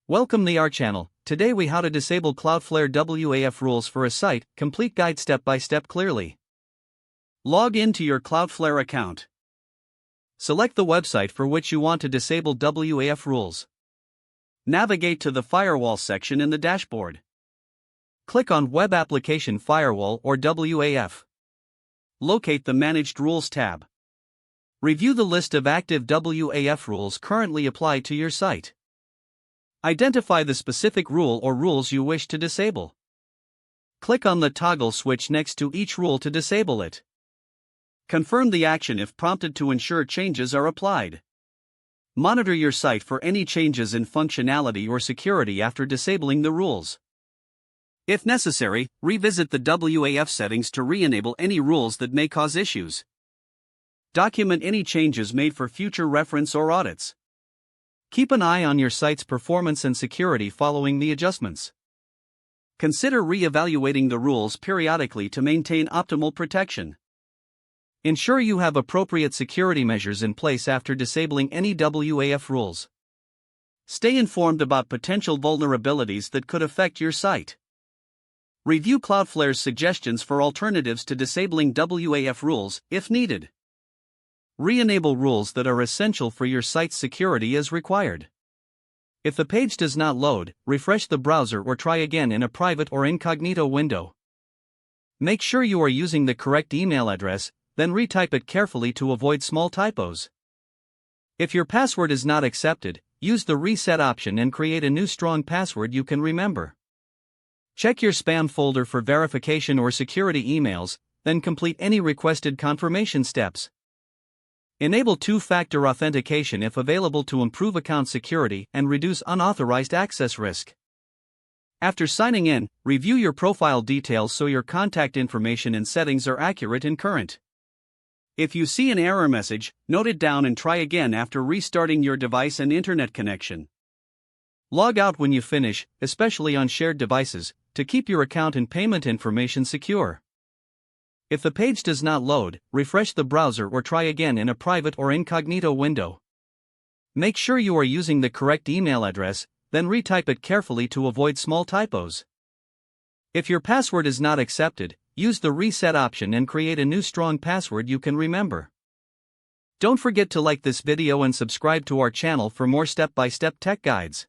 Welcome to our channel. Today we how to disable Cloudflare WAF rules for a site, complete guide step by step clearly. Log in to your Cloudflare account. Select the website for which you want to disable WAF rules. Navigate to the Firewall section in the dashboard. Click on Web Application Firewall or WAF. Locate the Managed Rules tab. Review the list of active WAF rules currently applied to your site. Identify the specific rule or rules you wish to disable. Click on the toggle switch next to each rule to disable it. Confirm the action if prompted to ensure changes are applied. Monitor your site for any changes in functionality or security after disabling the rules. If necessary, revisit the WAF settings to re-enable any rules that may cause issues. Document any changes made for future reference or audits. Keep an eye on your site's performance and security following the adjustments. Consider re-evaluating the rules periodically to maintain optimal protection. Ensure you have appropriate security measures in place after disabling any WAF rules. Stay informed about potential vulnerabilities that could affect your site. Review Cloudflare's suggestions for alternatives to disabling WAF rules, if needed. Re-enable rules that are essential for your site's security as required. If the page does not load, refresh the browser or try again in a private or incognito window. Make sure you are using the correct email address, then retype it carefully to avoid small typos. If your password is not accepted, use the reset option and create a new strong password you can remember. Check your spam folder for verification or security emails, then complete any requested confirmation steps. Enable two-factor authentication if available to improve account security and reduce unauthorized access risk. After signing in, review your profile details so your contact information and settings are accurate and current. If you see an error message, note it down and try again after restarting your device and internet connection. Log out when you finish, especially on shared devices, to keep your account and payment information secure. If the page does not load, refresh the browser or try again in a private or incognito window. Make sure you are using the correct email address, then retype it carefully to avoid small typos. If your password is not accepted, use the reset option and create a new strong password you can remember. Don't forget to like this video and subscribe to our channel for more step-by-step tech guides.